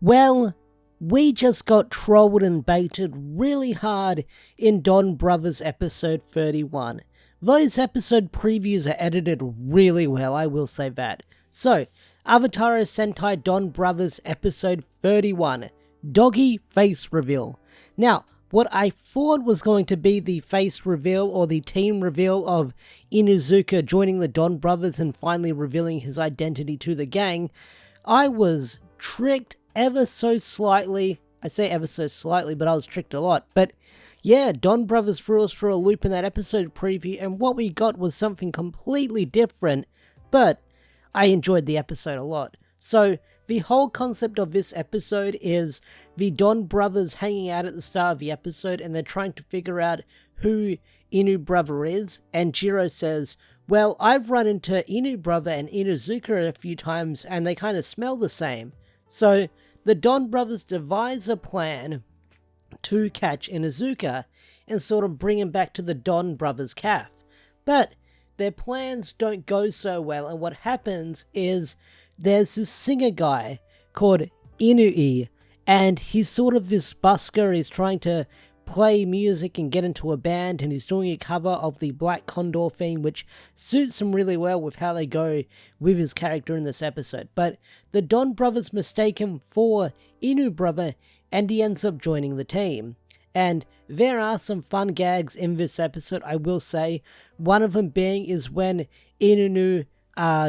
Well, we just got trolled and baited really hard in Don Brothers episode 31. Those episode previews are edited really well, I will say that. So, Avatar Sentai Don Brothers episode 31, Doggy Face Reveal. Now, what I thought was going to be the face reveal or the team reveal of Inuzuka joining the Don Brothers and finally revealing his identity to the gang, I was tricked ever so slightly. I say ever so slightly, but I was tricked a lot. But yeah, Don Brothers threw us for a loop in that episode preview, and what we got was something completely different, but I enjoyed the episode a lot. So, the whole concept of this episode is the Don Brothers hanging out at the start of the episode, and they're trying to figure out who Inu Brother is, and Jiro says, well, I've run into Inu Brother and Inuzuka a few times, and they kind of smell the same. So, the Don Brothers devise a plan to catch Inuzuka and sort of bring him back to the Don Brothers calf. But their plans don't go so well, and what happens is there's this singer guy called Inui, and he's sort of this busker. He's trying to play music and get into a band, and he's doing a cover of the Black Condor theme, which suits him really well with how they go with his character in this episode. But the Don Brothers mistake him for Inu Brother, and he ends up joining the team. And there are some fun gags in this episode, I will say. One of them being is when Inunu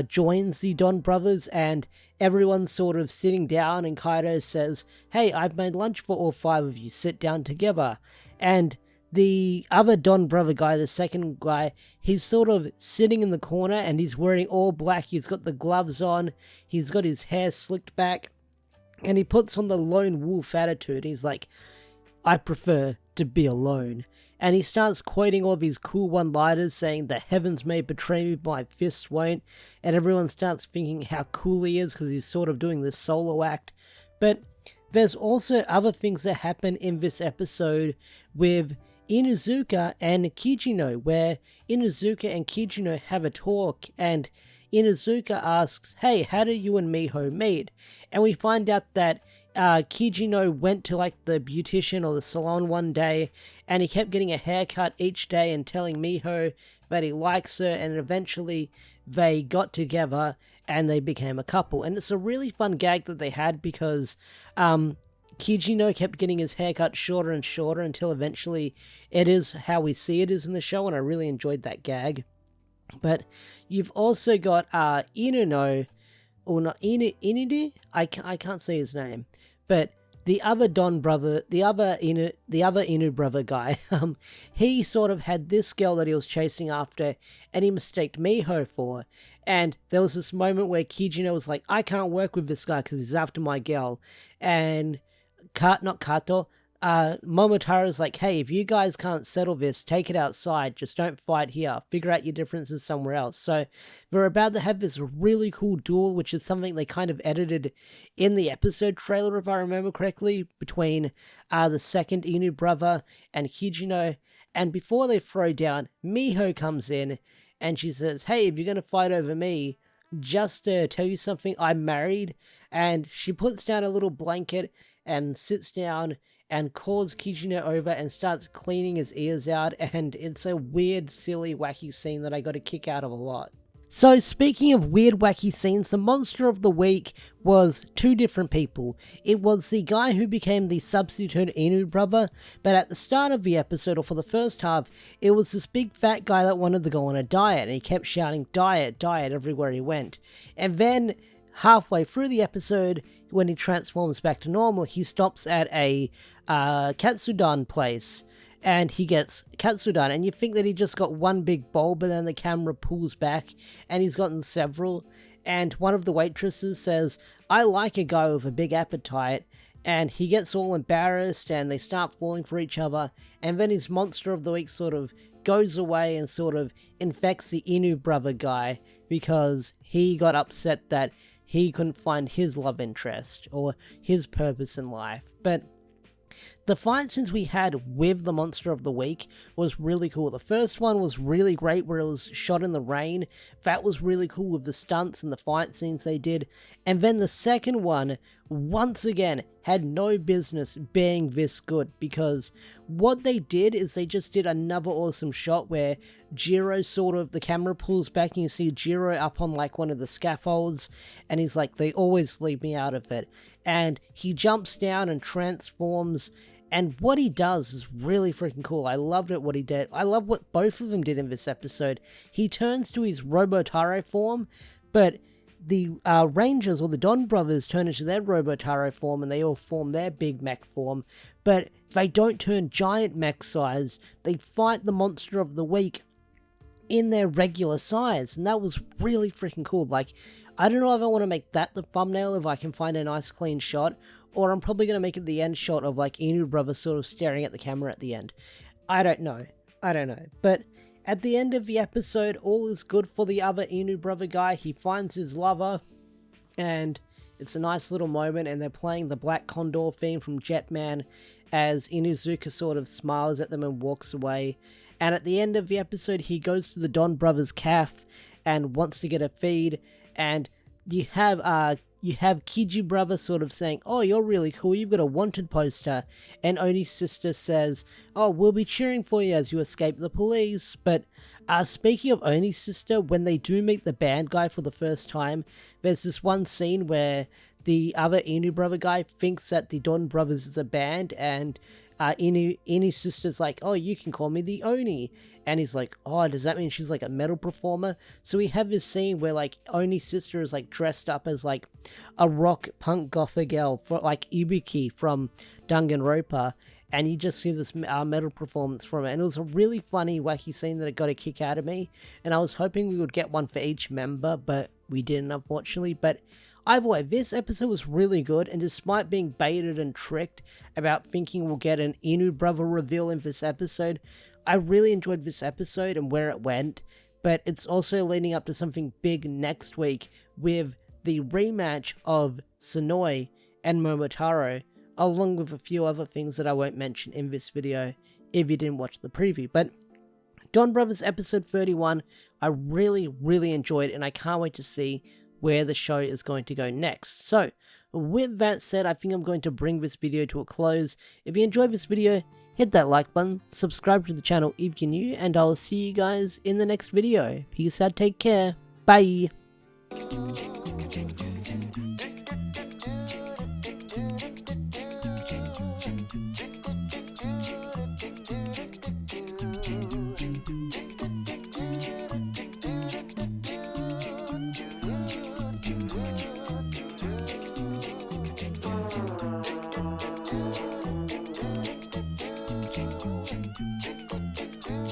joins the Don Brothers and everyone's sort of sitting down, and Kaido says, hey, I've made lunch for all 5 of you, sit down together. And the other Don Brother guy, the second guy, he's sort of sitting in the corner and he's wearing all black. He's got the gloves on, he's got his hair slicked back, and he puts on the lone wolf attitude. He's like, I prefer to be alone. And he starts quoting all of his cool one-liners, saying, the heavens may betray me, but my fists won't. And everyone starts thinking how cool he is because he's sort of doing this solo act. But there's also other things that happen in this episode with Inuzuka and Kijino, where Inuzuka and Kijino have a talk, and Inuzuka asks, hey, how do you and Miho meet? And we find out that Kijino went to like the beautician or the salon one day, and he kept getting a haircut each day and telling Miho that he likes her, and eventually they got together and they became a couple. And it's a really fun gag that they had because Kijino kept getting his haircut shorter and shorter until eventually it is how we see it is in the show, and I really enjoyed that gag. But you've also got Inuno, or not Inude? I can't say his name. But the other Don brother, the other Inu brother guy, he sort of had this girl that he was chasing after, and he mistaked Miho for. And there was this moment where Kijino was like, I can't work with this guy because he's after my girl. And Momotaro's like, hey, if you guys can't settle this, take it outside, just don't fight here, figure out your differences somewhere else. So we're about to have this really cool duel, which is something they kind of edited in the episode trailer, if I remember correctly, between the second Inu brother and Kijino. And before they throw down, Miho comes in and she says, hey, if you're going to fight over me, just to tell you something, I'm married. And she puts down a little blanket and sits down and calls Kijino over and starts cleaning his ears out, and it's a weird, silly, wacky scene that I got a kick out of a lot. So speaking of weird, wacky scenes, the monster of the week was 2 different people. It was the guy who became the substitute Inu brother, but at the start of the episode, or for the first half, it was this big fat guy that wanted to go on a diet, and he kept shouting, diet, diet, everywhere he went. And then halfway through the episode, when he transforms back to normal, he stops at a Katsudan place, and he gets Katsudan, and you think that he just got one big bowl, but then the camera pulls back, and he's gotten several, and one of the waitresses says, I like a guy with a big appetite, and he gets all embarrassed, and they start falling for each other, and then his monster of the week sort of goes away and sort of infects the Inu brother guy, because he got upset that he couldn't find his love interest, or his purpose in life. But the fight scenes we had with the Monster of the Week was really cool. The first one was really great where it was shot in the rain. That was really cool with the stunts and the fight scenes they did. And then the second one, once again, had no business being this good, because what they did is they just did another awesome shot where Jiro the camera pulls back and you see Jiro up on like one of the scaffolds, and he's like, they always leave me out of it. And he jumps down and transforms. And what he does is really freaking cool. I loved it what he did. I love what both of them did in this episode. He turns to his Robotaro form, but the Rangers or the Don brothers turn into their Robotaro form and they all form their big mech form. But they don't turn giant mech size. They fight the Monster of the Week in their regular size. And that was really freaking cool. Like, I don't know if I want to make that the thumbnail if I can find a nice clean shot, or I'm probably going to make it the end shot of like Inu Brother sort of staring at the camera at the end. I don't know. But at the end of the episode, all is good for the other Inu Brother guy. He finds his lover, and it's a nice little moment, and they're playing the Black Condor theme from Jetman as Inuzuka sort of smiles at them and walks away. And at the end of the episode, he goes to the Don Brothers' calf and wants to get a feed, and you have Kiji Brother sort of saying, oh, you're really cool, you've got a wanted poster, and Oni's sister says, oh, we'll be cheering for you as you escape the police. But speaking of Oni's sister, when they do meet the band guy for the first time, there's this one scene where the other Inu Brother guy thinks that the Don Brothers is a band, and Inu's sister's like, oh, you can call me the Oni. And he's like, oh, does that mean she's like a metal performer? So we have this scene where like Oni's sister is like dressed up as like a rock punk gothic girl, for like Ibuki from Danganronpa, and you just see this metal performance from it. And it was a really funny, wacky scene that it got a kick out of me. And I was hoping we would get one for each member, but we didn't, unfortunately. But either way, this episode was really good, and despite being baited and tricked about thinking we'll get an Inu Brother reveal in this episode, I really enjoyed this episode and where it went. But it's also leading up to something big next week with the rematch of Sonoi and Momotaro, along with a few other things that I won't mention in this video if you didn't watch the preview. But Don Brothers episode 31, I really enjoyed, and I can't wait to see where the show is going to go next. So, with that said, I think I'm going to bring this video to a close. If you enjoyed this video, hit that like button, subscribe to the channel if you're new, and I'll see you guys in the next video. Peace out, take care, bye!